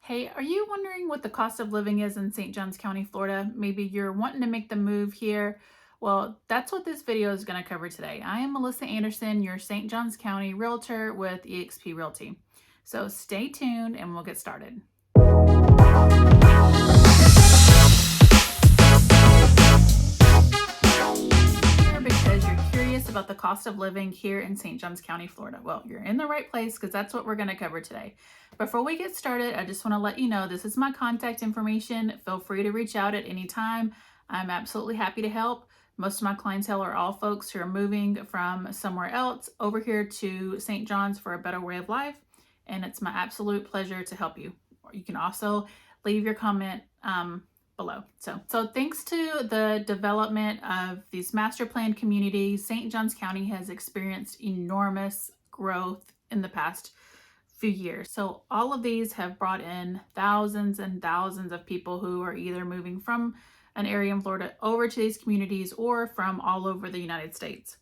Hey, are you wondering what the cost of living is in St. Johns County, Florida? Maybe you're wanting to make the move here. Well, that's what this video is going to cover today. I am Melissa Anderson, your St. Johns County realtor with eXp Realty. So stay tuned and we'll get started. Because you're curious about the cost of living here in St. Johns County, Florida. Well, you're in the right place because that's what we're going to cover today. Before we get started, I just want to let you know this is my contact information. Feel free to reach out at any time. I'm absolutely happy to help. Most of my clientele are all folks who are moving from somewhere else over here to St. John's for a better way of life, and it's my absolute pleasure to help you. You can also leave your comment below. So thanks to the development of these master plan communities, St. Johns County has experienced enormous growth in the past few years. So all of these have brought in thousands and thousands of people who are either moving from an area in Florida over to these communities or from all over the United States.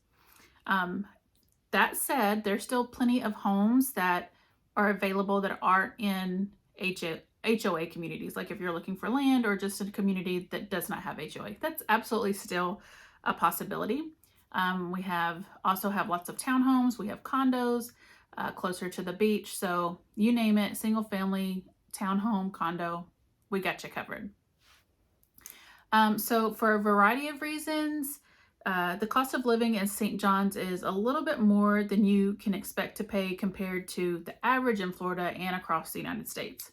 That said, there's still plenty of homes that are available that aren't in HOA communities. Like if you're looking for land or just a community that does not have HOA, that's absolutely still a possibility. We also have lots of townhomes. We have condos closer to the beach. So you name it, single family, townhome, condo, we got you covered. So for a variety of reasons, the cost of living in St. John's is a little bit more than you can expect to pay compared to the average in Florida and across the United States.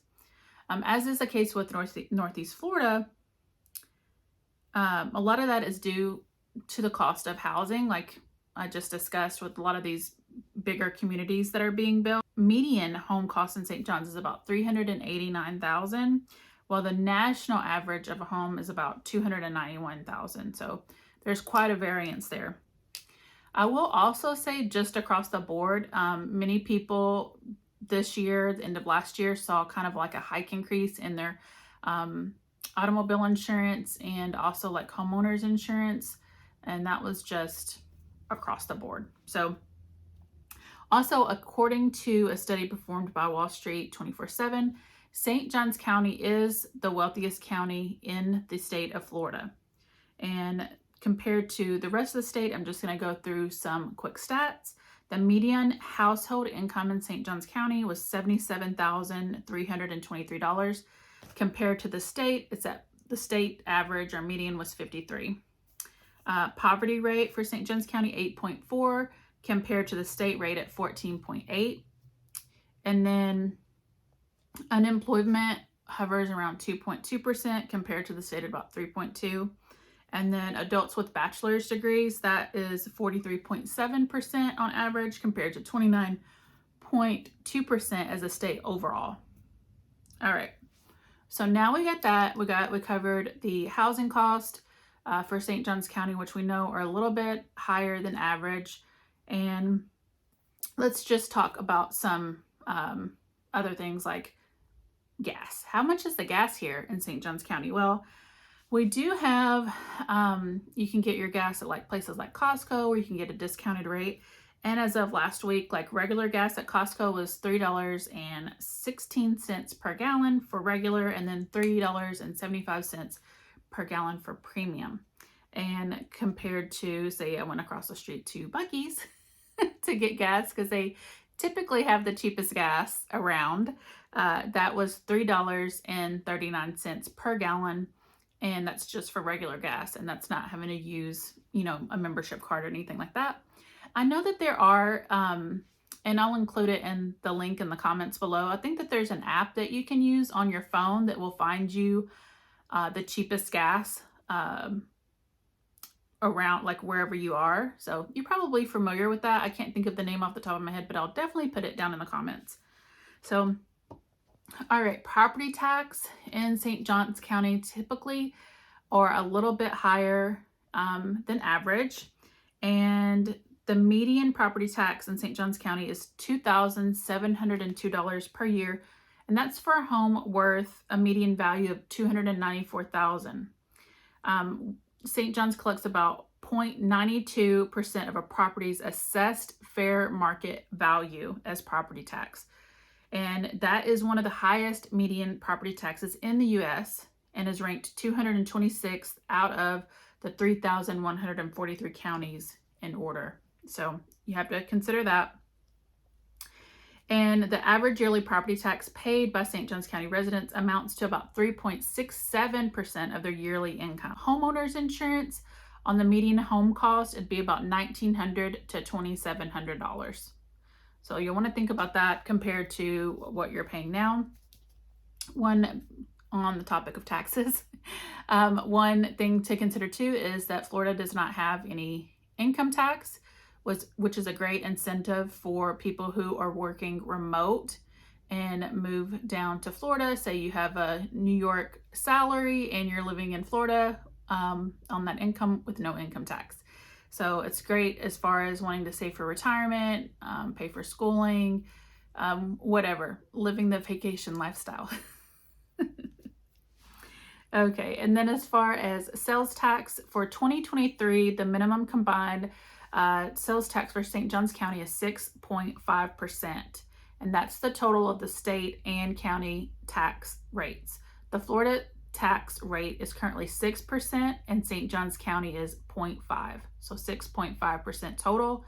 As is the case with Northeast Florida, a lot of that is due to the cost of housing, like I just discussed with a lot of these bigger communities that are being built. Median home cost in St. John's is about $389,000, while the national average of a home is about $291,000. So there's quite a variance there. I will also say just across the board, many people this year, the end of last year, saw kind of like a hike increase in their automobile insurance and also like homeowners insurance. And that was just across the board. So also, according to a study performed by Wall Street 24/7, St. Johns County is the wealthiest county in the state of Florida. And compared to the rest of the state, I'm just going to go through some quick stats. The median household income in St. Johns County was $77,323. Compared to the state, it's at the state average, or median was 53. Poverty rate for St. Johns County, 8.4, compared to the state rate at 14.8. And then unemployment hovers around 2.2% compared to the state at about 3.2. And then adults with bachelor's degrees, that is 43.7% on average compared to 29.2% as a state overall. All right. So now we got that. We covered the housing cost for St. Johns County, which we know are a little bit higher than average. And let's just talk about some other things like gas. How much is the gas here in St. Johns County? Well, we do have, you can get your gas at like places like Costco, where you can get a discounted rate. And as of last week, like regular gas at Costco was $3.16 per gallon for regular, and then $3.75 per gallon for premium. And compared to, say, I went across the street to Buc-ee's to get gas because they typically have the cheapest gas around. That was $3.39 per gallon. And that's just for regular gas, and that's not having to use, a membership card or anything like that. I know that there are, and I'll include it in the link in the comments below. I think that there's an app that you can use on your phone that will find you the cheapest gas around, like wherever you are. So you're probably familiar with that. I can't think of the name off the top of my head, but I'll definitely put it down in the comments. So all right, property tax in St. Johns County typically are a little bit higher than average. And the median property tax in St. Johns County is $2,702 per year. And that's for a home worth a median value of $294,000. St. John's collects about 0.92% of a property's assessed fair market value as property tax. And that is one of the highest median property taxes in the US and is ranked 226th out of the 3,143 counties in order. So you have to consider that. And the average yearly property tax paid by St. Johns County residents amounts to about 3.67% of their yearly income. Homeowners insurance on the median home cost, it'd be about $1,900 to $2,700. So you'll want to think about that compared to what you're paying now. One, on the topic of taxes, one thing to consider too is that Florida does not have any income tax, which is a great incentive for people who are working remote and move down to Florida. Say you have a New York salary and you're living in Florida on that income with no income tax. So it's great as far as wanting to save for retirement, pay for schooling, whatever, living the vacation lifestyle. Okay, and then as far as sales tax for 2023, the minimum combined sales tax for St. Johns County is 6.5%, and that's the total of the state and county tax rates. The Florida tax rate is currently 6% and St. Johns County is 0.5%, so 6.5% total.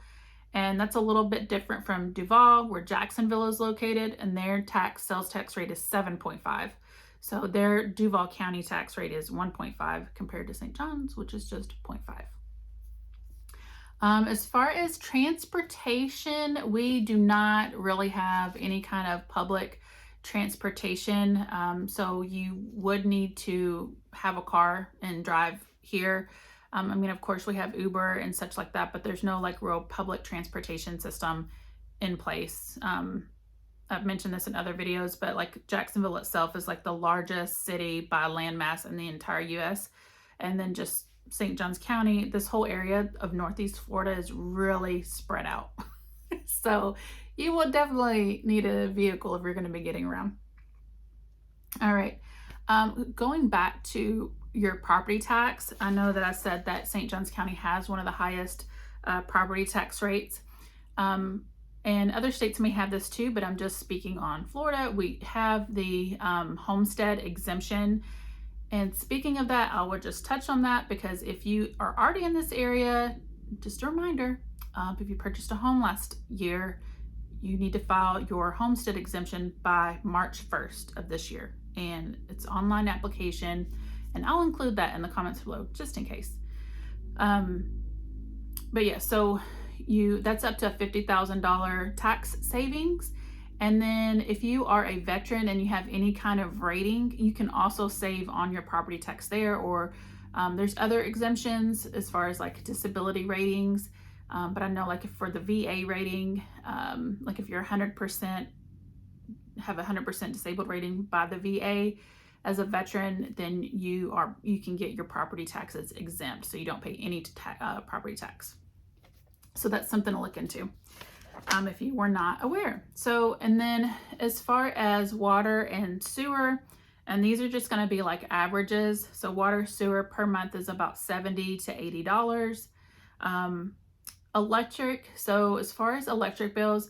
And that's a little bit different from Duval, where Jacksonville is located, and their sales tax rate is 7.5%. So their Duval County tax rate is 1.5 compared to St. John's, which is just 0.5. As far as transportation, we do not really have any kind of public transportation. So you would need to have a car and drive here. I mean, of course, we have Uber and such like that, but there's no like real public transportation system in place. I've mentioned this in other videos, but like Jacksonville itself is like the largest city by landmass in the entire US. And then just St. Johns County, this whole area of Northeast Florida is really spread out. So you will definitely need a vehicle if you're going to be getting around. All right. Going back to your property tax, I know that I said that St. Johns County has one of the highest property tax rates. And other states may have this too, but I'm just speaking on Florida. We have the homestead exemption. And speaking of that, I will just touch on that because if you are already in this area, just a reminder, if you purchased a home last year, you need to file your homestead exemption by March 1st of this year. And it's online application, and I'll include that in the comments below just in case. But yeah, so that's up to a $50,000 tax savings. And then if you are a veteran and you have any kind of rating, you can also save on your property tax there, or there's other exemptions as far as like disability ratings. But I know like for the VA rating, like if you're 100%, have a 100% disabled rating by the VA as a veteran, then you can get your property taxes exempt. So you don't pay any property tax. So that's something to look into if you were not aware. So, and then as far as water and sewer, and these are just going to be like averages. So water, sewer per month is about $70 to $80. Electric. So as far as electric bills,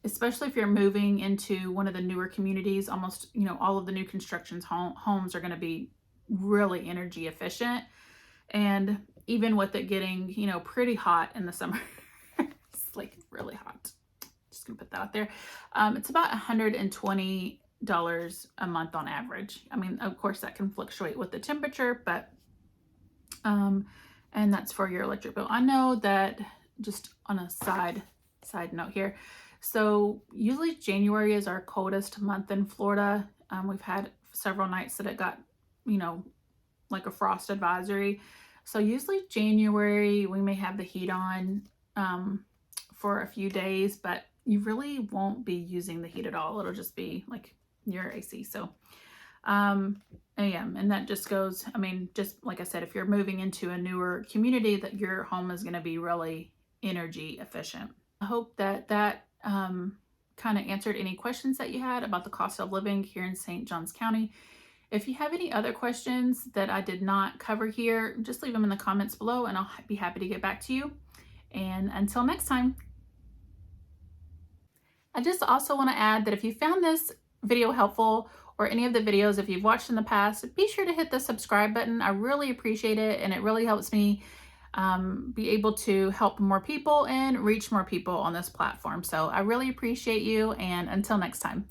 especially if you're moving into one of the newer communities, almost, all of the new constructions homes are going to be really energy efficient. And even with it getting, pretty hot in the summer, it's like really hot. Just gonna put that out there. It's about $120 a month on average. I mean, of course that can fluctuate with the temperature, but, and that's for your electric bill. I know that, just on a side note here, so usually January is our coldest month in Florida. We've had several nights that it got, like a frost advisory. So usually January, we may have the heat on for a few days, but you really won't be using the heat at all. It'll just be like your AC. So, and that just goes, just like I said, if you're moving into a newer community, that your home is going to be really energy efficient. I hope that kind of answered any questions that you had about the cost of living here in St. Johns County. If you have any other questions that I did not cover here, just leave them in the comments below and I'll be happy to get back to you. And until next time. I just also want to add that if you found this video helpful, or any of the videos if you've watched in the past, be sure to hit the subscribe button. I really appreciate it, and it really helps me be able to help more people and reach more people on this platform. So I really appreciate you, and until next time.